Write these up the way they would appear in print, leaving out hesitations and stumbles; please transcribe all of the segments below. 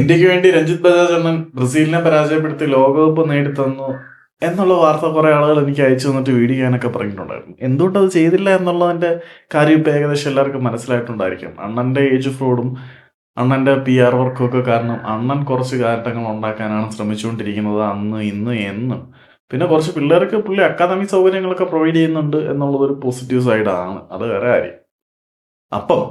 ഇന്ത്യക്ക് വേണ്ടി രഞ്ജിത്ത് ബജാജ് അണ്ണൻ ബ്രസീലിനെ പരാജയപ്പെടുത്തി ലോകകപ്പ് നേടിത്തന്നു എന്നുള്ള വാർത്ത കുറെ ആളുകൾ എനിക്ക് അയച്ചു തന്നിട്ട് വീഡിയോ ചെയ്യാനൊക്കെ പറഞ്ഞിട്ടുണ്ടായിരുന്നു. എന്തുകൊണ്ടത് ചെയ്തില്ല എന്നുള്ളതിന്റെ കാര്യം ഇപ്പം ഏകദേശം എല്ലാവർക്കും മനസ്സിലായിട്ടുണ്ടായിരിക്കും. അണ്ണന്റെ ഏജ് ഫ്രോഡും അണ്ണന്റെ PR വർക്കും ഒക്കെ കാരണം അണ്ണൻ കുറച്ച് കാരണങ്ങൾ ഉണ്ടാക്കാനാണ് ശ്രമിച്ചുകൊണ്ടിരിക്കുന്നത് അന്ന് ഇന്ന് എന്നും. പിന്നെ കുറച്ച് പിള്ളേർക്ക് പുള്ളി അക്കാദമി സൗകര്യങ്ങളൊക്കെ പ്രൊവൈഡ് ചെയ്യുന്നുണ്ട് എന്നുള്ളതൊരു പോസിറ്റീവ് സൈഡാണ്. അത് വേറെ കാര്യം. അപ്പം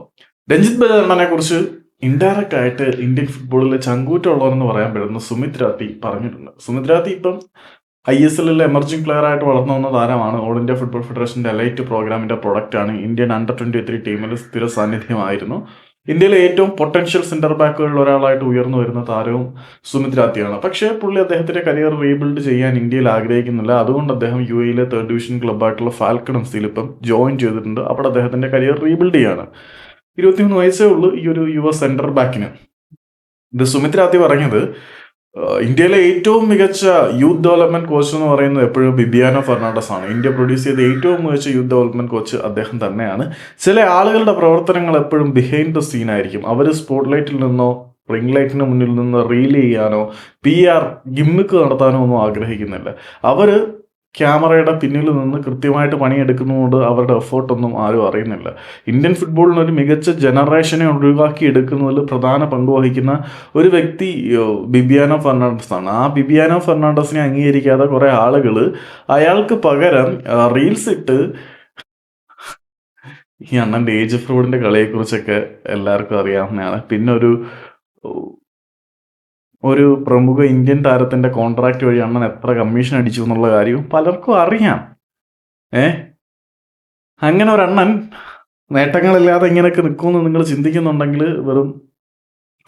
രഞ്ജിത്ത് ബജാജ് അണ്ണനെ കുറിച്ച് ഇൻഡയറക്റ്റ് ആയിട്ട് ഇന്ത്യൻ ഫുട്ബോളിലെ ചങ്കൂറ്റമുള്ളവരെന്ന് പറയാൻ പറ്റുന്ന സുമിത് രാത്തി പറഞ്ഞിട്ടുണ്ട്. സുമിത് രാത്തി ഇപ്പം ISL എമർജിംഗ് പ്ലെയർ ആയിട്ട് വളർന്നു വന്ന താരമാണ്. ഓൾ ഇന്ത്യ ഫുട്ബോൾ ഫെഡറേഷന്റെ എലൈറ്റ് പ്രോഗ്രാമിന്റെ പ്രൊഡക്റ്റാണ്. ഇന്ത്യൻ അണ്ടർ-23 ടീമിൽ സ്ഥിര സാന്നിധ്യമായിരുന്നു. ഇന്ത്യയിലെ ഏറ്റവും പൊട്ടൻഷ്യൽ സെന്റർ ബാക്കുകളിൽ ഒരാളായിട്ട് ഉയർന്നു വരുന്ന താരവും സുമിത് രാത്തിയാണ്. പക്ഷേ പുള്ളി അദ്ദേഹത്തിന്റെ കരിയർ റീബിൽഡ് ചെയ്യാൻ ഇന്ത്യയിൽ ആഗ്രഹിക്കുന്നില്ല. അതുകൊണ്ട് അദ്ദേഹം UAE 3rd ഡിവിഷൻ ക്ലബ്ബായിട്ടുള്ള ഫാൽക്കൺ FC ഇപ്പം ജോയിൻ ചെയ്തിട്ടുണ്ട്. അവിടെ അദ്ദേഹത്തിന്റെ കരിയർ റീബിൽഡ് ചെയ്യാണ്. 23 വയസ്സേ ഉള്ളൂ ഈ ഒരു യുവ സെന്റർ ബാക്കിന്. ഇത് സുമിത് രാത്തി പറഞ്ഞത് ഇന്ത്യയിലെ ഏറ്റവും മികച്ച യൂത്ത് ഡെവലപ്മെന്റ് കോച്ച് എന്ന് പറയുന്നത് എപ്പോഴും ബിബിയാനോ ഫെർണാണ്ടസ് ആണ്. ഇന്ത്യ പ്രൊഡ്യൂസ് ചെയ്ത ഏറ്റവും മികച്ച യൂത്ത് ഡെവലപ്മെന്റ് കോച്ച് അദ്ദേഹം തന്നെയാണ്. ചില ആളുകളുടെ പ്രവർത്തനങ്ങൾ എപ്പോഴും ബിഹൈൻഡ് ദ സീൻ ആയിരിക്കും. അവർ സ്പോട്ട് ലൈറ്റിൽ നിന്നോ റിംഗ് ലൈറ്റിന് മുന്നിൽ നിന്ന് റീൽ ചെയ്യാനോ PR ഗിമ്മിക്ക് നടത്താനോ ഒന്നും ആഗ്രഹിക്കുന്നില്ല. അവർ ക്യാമറയുടെ പിന്നിൽ നിന്ന് കൃത്യമായിട്ട് പണിയെടുക്കുന്നതുകൊണ്ട് അവരുടെ എഫേർട്ടൊന്നും ആരും അറിയുന്നില്ല. ഇന്ത്യൻ ഫുട്ബോളിന് ഒരു മികച്ച ജനറേഷനെ ഒഴിവാക്കി എടുക്കുന്നതിൽ പ്രധാന പങ്ക് വഹിക്കുന്ന ഒരു വ്യക്തി ബിബിയാനോ ഫെർണാണ്ടസ് ആണ്. ആ ബിബിയാനോ ഫെർണാണ്ടസിനെ അംഗീകരിക്കാതെ കുറേ ആളുകൾ അയാൾക്ക് പകരം റീൽസ് ഇട്ട് ഈ അണ്ണൻ്റെ ഏജ് ഫ്രോഡിൻ്റെ കളിയെക്കുറിച്ചൊക്കെ എല്ലാവർക്കും അറിയാവുന്നതാണ്. പിന്നെ ഒരു പ്രമുഖ ഇന്ത്യൻ താരത്തിന്റെ കോൺട്രാക്ട് വഴി അണ്ണൻ എത്ര കമ്മീഷൻ അടിച്ചു എന്നുള്ള കാര്യവും പലർക്കും അറിയാം. അങ്ങനെ ഒരു അണ്ണൻ നേട്ടങ്ങളില്ലാതെ ഇങ്ങനെയൊക്കെ നിൽക്കുമെന്ന് നിങ്ങൾ ചിന്തിക്കുന്നുണ്ടെങ്കിൽ വെറും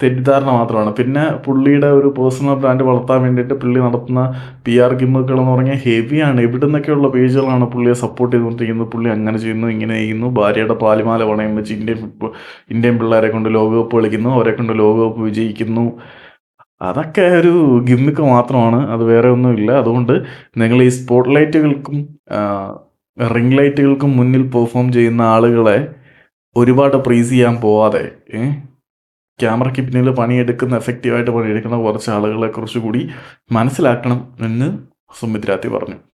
തെറ്റിദ്ധാരണ മാത്രമാണ്. പിന്നെ പുള്ളിയുടെ ഒരു പേഴ്സണൽ ബ്രാൻഡ് വളർത്താൻ വേണ്ടിയിട്ട് പുള്ളി നടത്തുന്ന PR ഗിമ്മുകൾ എന്ന് പറഞ്ഞാൽ ഹെവിയാണ്. എവിടെ നിന്നൊക്കെയുള്ള പേജുകളാണ് പുള്ളിയെ സപ്പോർട്ട് ചെയ്തുകൊണ്ടിരിക്കുന്നത്. പുള്ളി അങ്ങനെ ചെയ്യുന്നു ഇങ്ങനെ ചെയ്യുന്നു, ഭാര്യയുടെ പാലിമാല പണയം വെച്ച് ഇന്ത്യൻ പിള്ളേരെ കൊണ്ട് ലോകകപ്പ് കളിക്കുന്നു, അവരെ കൊണ്ട് ലോകകപ്പ് വിജയിക്കുന്നു. അതൊക്കെ ഒരു ഗിമ്മിക്ക് മാത്രമാണ്, അത് വേറെ ഒന്നുമില്ല. അതുകൊണ്ട് നിങ്ങൾ ഈ സ്പോട്ട് ലൈറ്റുകൾക്കും റിംഗ് ലൈറ്റുകൾക്കും മുന്നിൽ പെർഫോം ചെയ്യുന്ന ആളുകളെ ഒരുപാട് പ്രൈസ് ചെയ്യാൻ പോവാതെ ക്യാമറയ്ക്ക് പിന്നിൽ പണിയെടുക്കുന്ന എഫക്റ്റീവായിട്ട് പണിയെടുക്കുന്ന കുറച്ച് ആളുകളെ കുറിച്ച് കൂടി മനസ്സിലാക്കണം എന്ന് സുമിത് രാത്തി പറഞ്ഞു.